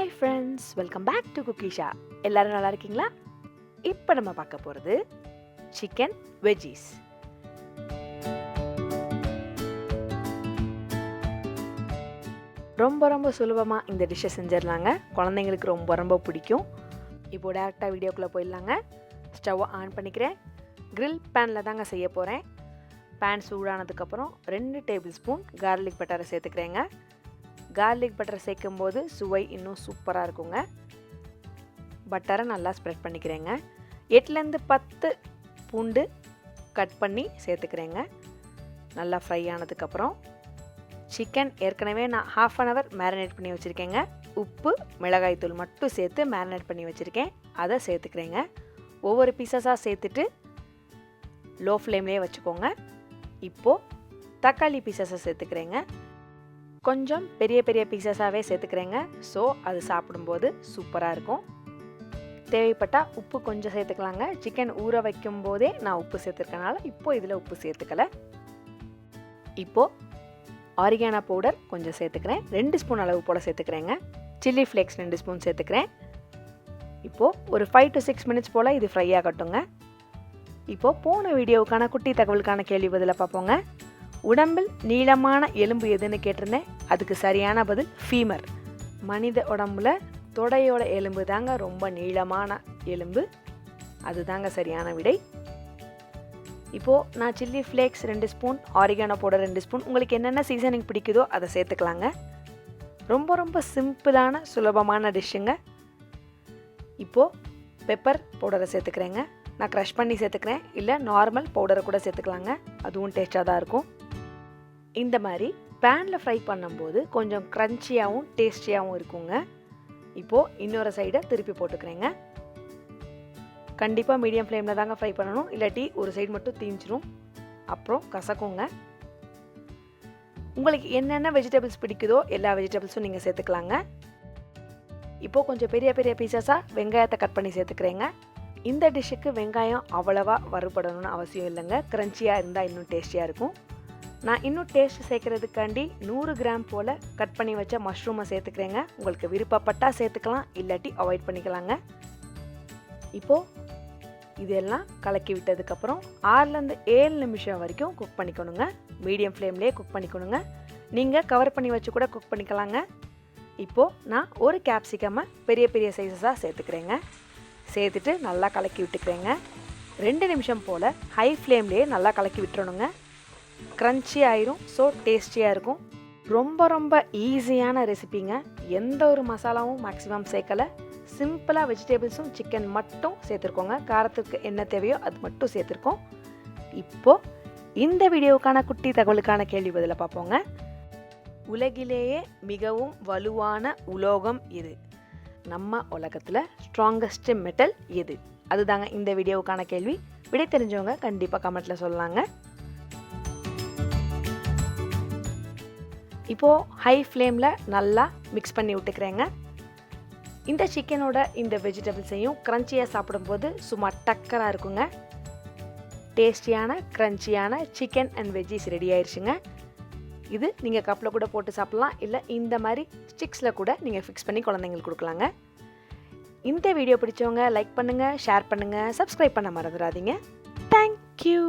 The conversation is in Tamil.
Hi friends, welcome back to குக்கீஷா. எல்லாரும் நல்லா இருக்கீங்களா? இப்போ நம்ம பார்க்க போகிறது சிக்கன் வெஜ்ஜீஸ். ரொம்ப சுலபமாக இந்த டிஷ்ஷை செஞ்சிடலாங்க. குழந்தைங்களுக்கு ரொம்ப பிடிக்கும். இப்போ டேரெக்டாக வீடியோக்குள்ளே போயிடலாங்க. ஸ்டவ்வை ஆன் பண்ணிக்கிறேன். கிரில் பேனில் தாங்க செய்ய போகிறேன். பேன் சூடானதுக்கப்புறம் 2 டேபிள் ஸ்பூன் கார்லிக் பட்டரை சேர்த்துக்கிறேங்க. கார்லிக் பட்டர் சேர்க்கும் போது சுவை இன்னும் சூப்பராக இருக்குங்க. பட்டரை நல்லா ஸ்ப்ரெட் பண்ணிக்கிறேங்க. 8லேருந்து 10 பூண்டு கட் பண்ணி சேர்த்துக்கிறேங்க. நல்லா ஃப்ரை ஆனதுக்கப்புறம் சிக்கன் ஏற்கனவே நான் 1/2 hour மேரினேட் பண்ணி வச்சுருக்கேங்க. உப்பு மிளகாய் தூள் மட்டும் சேர்த்து மேரினேட் பண்ணி வச்சுருக்கேன். அதை சேர்த்துக்கிறேங்க. ஒவ்வொரு பீசஸாக சேர்த்துட்டு லோ ஃப்ளேம்லேயே வச்சுக்கோங்க. இப்போது தக்காளி பீசஸை சேர்த்துக்கிறேங்க. கொஞ்சம் பெரிய பீசஸாகவே சேர்த்துக்கிறேங்க. ஸோ அது சாப்பிடும்போது சூப்பராக இருக்கும். தேவைப்பட்டால் உப்பு கொஞ்சம் சேர்த்துக்கலாங்க. சிக்கன் ஊற வைக்கும் போதே நான் உப்பு சேர்த்துருக்கனால இப்போது இதில் உப்பு சேர்த்துக்கலை. இப்போது ஆரிகானோ பவுடர் கொஞ்சம் சேர்த்துக்கிறேன். 2 ஸ்பூன் அளவு போல் சேர்த்துக்கிறேங்க. சில்லி ஃப்ளேக்ஸ் 2 ஸ்பூன் சேர்த்துக்கிறேன். இப்போது ஒரு 5 to 6 minutes போல் இது ஃப்ரை ஆகட்டுங்க. இப்போது போன வீடியோவுக்கான குட்டி தகவலுக்கான கேள்வி பதிலை பார்ப்போங்க. உடம்பில் நீளமான எலும்பு எதுன்னு கேட்டிருந்தேன். அதுக்கு சரியான பதில் ஃபீமர். மனித உடம்புல தொடையோட எலும்பு தாங்க ரொம்ப நீளமான எலும்பு. அதுதாங்க சரியான விடை. இப்போது நான் chilli flakes 2 spoon, oregano powder 2 spoon, உங்களுக்கு என்னென்ன சீசனிங் பிடிக்குதோ அதை சேர்த்துக்கலாங்க. ரொம்ப சிம்பிளான சுலபமான டிஷ்ஷுங்க. இப்போது பெப்பர் பவுடரை சேர்த்துக்கிறேங்க. நான் க்ரஷ் பண்ணி சேர்த்துக்கிறேன். இல்லை நார்மல் பவுடரை கூட சேர்த்துக்கலாங்க. அதுவும் டேஸ்ட்டாக தான் இருக்கும். இந்த மாதிரி பேனில் ஃப்ரை பண்ணும்போது கொஞ்சம் க்ரன்ச்சியாகவும் டேஸ்டியாகவும் இருக்குங்க. இப்போது இன்னொரு சைடை திருப்பி போட்டுக்கிறேங்க. கண்டிப்பாக மீடியம் ஃப்ளேமில் தாங்க ஃப்ரை பண்ணணும். இல்லாட்டி ஒரு சைடு மட்டும் தீஞ்சிரும், அப்புறம் கசக்குங்க. உங்களுக்கு என்னென்ன வெஜிடபிள்ஸ் பிடிக்குதோ எல்லா வெஜிடபிள்ஸும் நீங்கள் சேர்த்துக்கலாங்க. இப்போது கொஞ்சம் பெரிய பீசஸாக வெங்காயத்தை கட் பண்ணி சேர்த்துக்கிறேங்க. இந்த டிஷ்ஷுக்கு வெங்காயம் அவ்வளவா வறுபடணும்னு அவசியம் இல்லைங்க. க்ரன்ச்சியாக இருந்தால் இன்னும் டேஸ்டியாக இருக்கும். நான் இன்னும் டேஸ்ட் சேர்க்குறதுக்காண்டி 100 கிராம் போல் கட் பண்ணி வச்ச மஷ்ரூமை சேர்த்துக்கிறேங்க. உங்களுக்கு விருப்பப்பட்டால் சேர்த்துக்கலாம், இல்லாட்டி அவாய்ட் பண்ணிக்கலாங்க. இப்போது இதெல்லாம் கலக்கி விட்டதுக்கப்புறம் 6லேருந்து 7 நிமிஷம் வரைக்கும் குக் பண்ணிக்கணுங்க. மீடியம் ஃப்ளேம்லேயே குக் பண்ணிக்கணுங்க. நீங்கள் கவர் பண்ணி வச்சு கூட குக் பண்ணிக்கலாங்க. இப்போது நான் ஒரு கேப்சிகமை பெரிய சைஸஸாக சேர்த்துக்கிறேங்க. சேர்த்துட்டு நல்லா கலக்கி விட்டுக்கிறேங்க. 2 நிமிஷம் போல் ஹை ஃப்ளேம்லேயே நல்லா கலக்கி விட்டுறணுங்க. க்ரன்ச்சி ஆயிரும். ஸோ டேஸ்டியாக இருக்கும். ரொம்ப ஈஸியான ரெசிபிங்க. எந்த ஒரு மசாலாவும் மேக்ஸிமம் சேர்க்கலை. சிம்பிளாக வெஜிடபிள்ஸும் சிக்கன் மட்டும் சேர்த்துருக்கோங்க. காரத்துக்கு என்ன தேவையோ அது மட்டும் சேர்த்துருக்கோம். இப்போது இந்த வீடியோவுக்கான குட்டி தகவலுக்கான கேள்வி பதிலை பார்ப்போங்க. உலகிலேயே மிகவும் வலுவான உலோகம் எது? நம்ம உலகத்தில் ஸ்ட்ராங்கஸ்ட் மெட்டல் எது? அதுதாங்க இந்த வீடியோவுக்கான கேள்வி. விடை தெரிஞ்சவங்க கண்டிப்பாக கமெண்ட்டில் சொல்லலாங்க. இப்போது ஹை ஃப்ளேமில் நல்லா மிக்ஸ் பண்ணி விட்டுக்கிறேங்க. இந்த சிக்கனோட இந்த வெஜிடபிள்ஸையும் க்ரன்ச்சியாக சாப்பிடும்போது சும்மா டக்கராக இருக்குங்க. டேஸ்டியான க்ரன்ச்சியான சிக்கன் அண்ட் வெஜ்ஜீஸ் ரெடி ஆயிடுச்சுங்க. இது நீங்கள் கப்பில் கூட போட்டு சாப்பிட்லாம், இல்லை இந்த மாதிரி ஸ்டிக்ஸில் கூட நீங்கள் ஃபிக்ஸ் பண்ணி குழந்தைங்களுக்கு கொடுக்கலாங்க. இந்த வீடியோ பிடிச்சவங்க லைக் பண்ணுங்கள், ஷேர் பண்ணுங்கள், சப்ஸ்கிரைப் பண்ண மறந்துடாதீங்க. தேங்க்யூ.